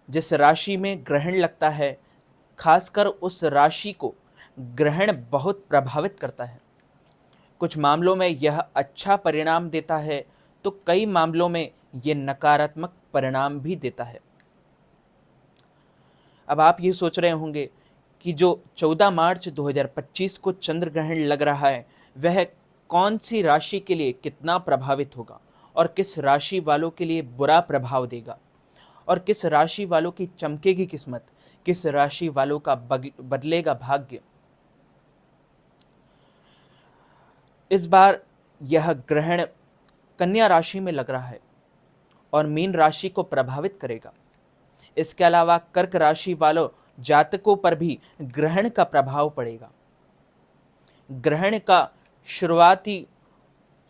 जिस राशि में ग्रहण लगता है, खासकर उस राशि को ग्रहण बहुत प्रभावित करता है। कुछ मामलों में यह अच्छा परिणाम देता है, तो कई मामलों में यह नकारात्मक परिणाम भी देता है। अब आप ये सोच रहे होंगे कि जो 14 मार्च 2025 को चंद्र ग्रहण लग रहा है, वह कौन सी राशि के लिए कितना प्रभावित होगा और किस राशि वालों के लिए बुरा प्रभाव देगा, और किस राशि वालों की चमकेगी किस्मत, किस राशि वालों का बदलेगा भाग्य। इस बार यह ग्रहण कन्या राशि में लग रहा है और मीन राशि को प्रभावित करेगा। इसके अलावा कर्क राशि वालों जातकों पर भी ग्रहण का प्रभाव पड़ेगा। ग्रहण का शुरुआती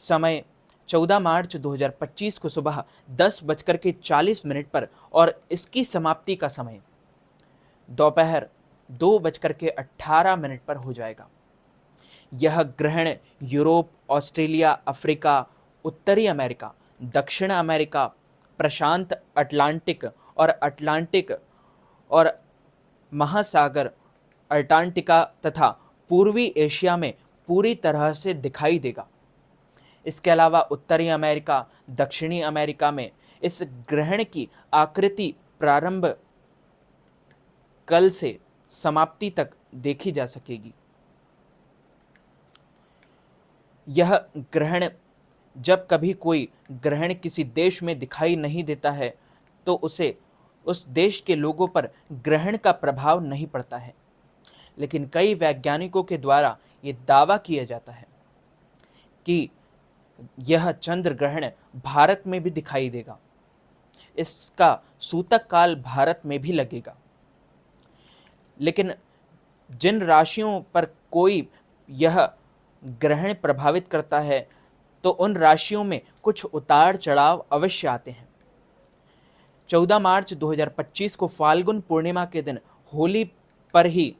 समय 14 मार्च 2025 को सुबह 10:40 पर और इसकी समाप्ति का समय दोपहर 2:18 पर हो जाएगा। यह ग्रहण यूरोप, ऑस्ट्रेलिया, अफ्रीका, उत्तरी अमेरिका, दक्षिण अमेरिका, प्रशांत अटलांटिक और महासागर अंटार्कटिका तथा पूर्वी एशिया में पूरी तरह से दिखाई देगा। इसके अलावा उत्तरी अमेरिका, दक्षिणी अमेरिका में इस ग्रहण की आकृति प्रारंभ कल से समाप्ति तक देखी जा सकेगी। यह ग्रहण, जब कभी कोई ग्रहण किसी देश में दिखाई नहीं देता है, तो उसे उस देश के लोगों पर ग्रहण का प्रभाव नहीं पड़ता है। लेकिन कई वैज्ञानिकों के द्वारा ये दावा किया जाता है कि यह चंद्र ग्रहण भारत में भी दिखाई देगा। इसका सूतक काल भारत में भी लगेगा। लेकिन जिन राशियों पर कोई यह ग्रहण प्रभावित करता है, तो उन राशियों में कुछ उतार चढ़ाव अवश्य आते हैं। 14 मार्च 2025 को फाल्गुन पूर्णिमा के दिन होली पर ही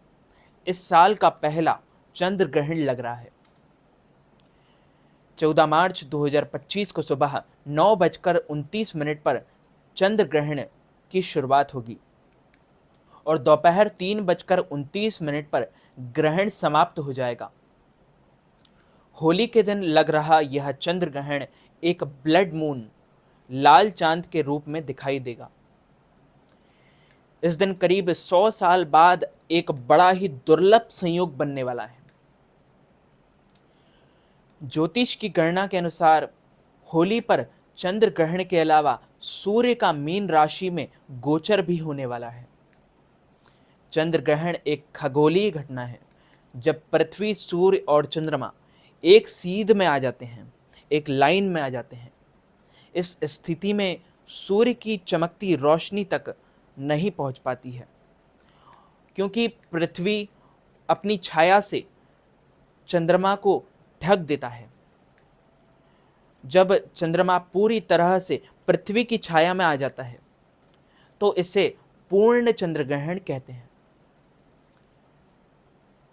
इस साल का पहला चंद्र ग्रहण लग रहा है। 14 मार्च 2025 को सुबह 9:29 पर चंद्र ग्रहण की शुरुआत होगी और दोपहर 3:29 पर ग्रहण समाप्त हो जाएगा। होली के दिन लग रहा यह चंद्र ग्रहण एक ब्लड मून, लाल चांद के रूप में दिखाई देगा। इस दिन करीब 100 साल बाद एक बड़ा ही दुर्लभ संयोग बनने वाला है। ज्योतिष की गणना के अनुसार होली पर चंद्र ग्रहण के अलावा सूर्य का मीन राशि में गोचर भी होने वाला है। चंद्र ग्रहण एक खगोलीय घटना है, जब पृथ्वी, सूर्य और चंद्रमा एक सीध में आ जाते हैं, एक लाइन में आ जाते हैं। इस स्थिति में सूर्य की चमकती रोशनी तक नहीं पहुंच पाती है, क्योंकि पृथ्वी अपनी छाया से चंद्रमा को ढक देता है। जब चंद्रमा पूरी तरह से पृथ्वी की छाया में आ जाता है, तो इसे पूर्ण चंद्र ग्रहण कहते हैं।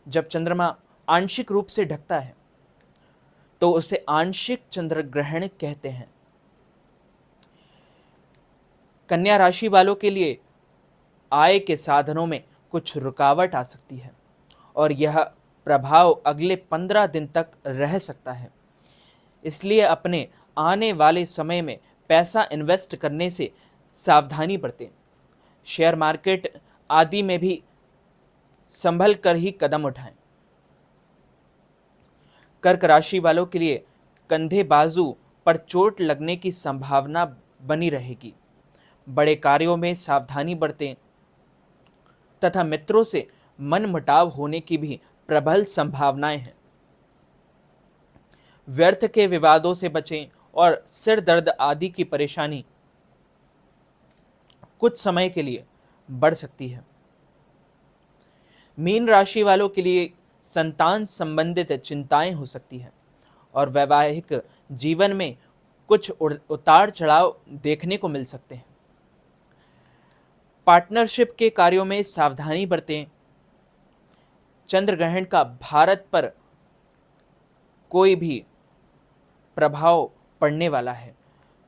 जब चंद्रमा आंशिक रूप से ढकता है, तो उसे आंशिक चंद्र ग्रहण कहते हैं। कन्या राशि वालों के लिए आय के साधनों में कुछ रुकावट आ सकती है और यह प्रभाव अगले 15 दिन तक रह सकता है। इसलिए अपने आने वाले समय में पैसा इन्वेस्ट करने से सावधानी बरतें। शेयर मार्केट आदि में भी संभल कर ही कदम उठाएं। कर्क राशि वालों के लिए कंधे बाजू पर चोट लगने की संभावना बनी रहेगी। बड़े कार्यों में सावधानी बरतें तथा मित्रों से मनमुटाव होने की भी प्रबल संभावनाएं हैं। व्यर्थ के विवादों से बचें और सिर दर्द आदि की परेशानी कुछ समय के लिए बढ़ सकती है। मीन राशि वालों के लिए संतान संबंधित चिंताएं हो सकती हैं और वैवाहिक जीवन में कुछ उतार चढ़ाव देखने को मिल सकते हैं। पार्टनरशिप के कार्यों में सावधानी बरतें। चंद्र ग्रहण का भारत पर कोई भी प्रभाव पड़ने वाला है।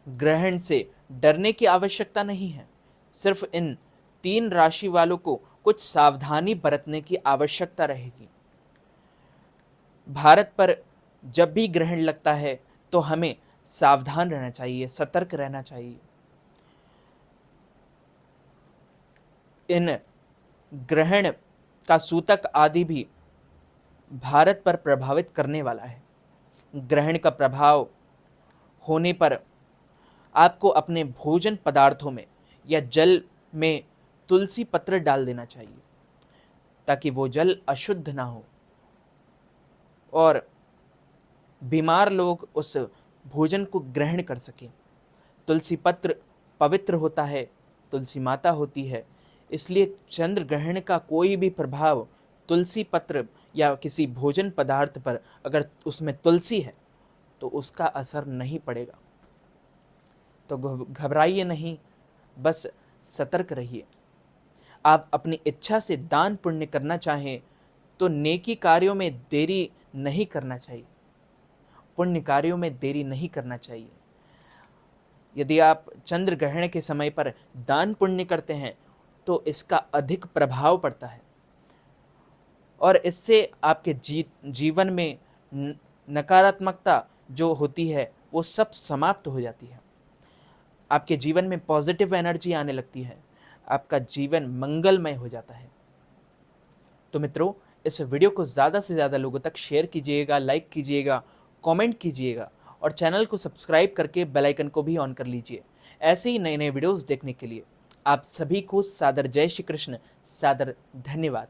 ग्रहण से डरने की आवश्यकता नहीं है, सिर्फ इन 3 राशि वालों को कुछ सावधानी बरतने की आवश्यकता रहेगी। भारत पर जब भी ग्रहण लगता है तो हमें सावधान रहना चाहिए, सतर्क रहना चाहिए। इन ग्रहण का सूतक आदि भी भारत पर प्रभावित करने वाला है। ग्रहण का प्रभाव होने पर आपको अपने भोजन पदार्थों में या जल में तुलसी पत्र डाल देना चाहिए ताकि वो जल अशुद्ध ना हो और बीमार लोग उस भोजन को ग्रहण कर सकें। तुलसी पत्र पवित्र होता है, तुलसी माता होती है, इसलिए चंद्र ग्रहण का कोई भी प्रभाव तुलसी पत्र या किसी भोजन पदार्थ पर अगर उसमें तुलसी है तो उसका असर नहीं पड़ेगा। तो घबराइए नहीं, बस सतर्क रहिए। आप अपनी इच्छा से दान पुण्य करना चाहें तो नेकी कार्यों में देरी नहीं करना चाहिए, पुण्य कार्यों में देरी नहीं करना चाहिए। यदि आप चंद्र ग्रहण के समय पर दान पुण्य करते हैं तो इसका अधिक प्रभाव पड़ता है और इससे आपके जीवन में नकारात्मकता जो होती है वो सब समाप्त हो जाती है। आपके जीवन में पॉजिटिव एनर्जी आने लगती है, आपका जीवन मंगलमय हो जाता है। तो मित्रों, इस वीडियो को ज़्यादा से ज़्यादा लोगों तक शेयर कीजिएगा, लाइक कीजिएगा, कमेंट कीजिएगा और चैनल को सब्सक्राइब करके बेल आइकन को भी ऑन कर लीजिए ऐसे ही नए नए वीडियोस देखने के लिए। आप सभी को सादर जय श्री कृष्ण, सादर धन्यवाद।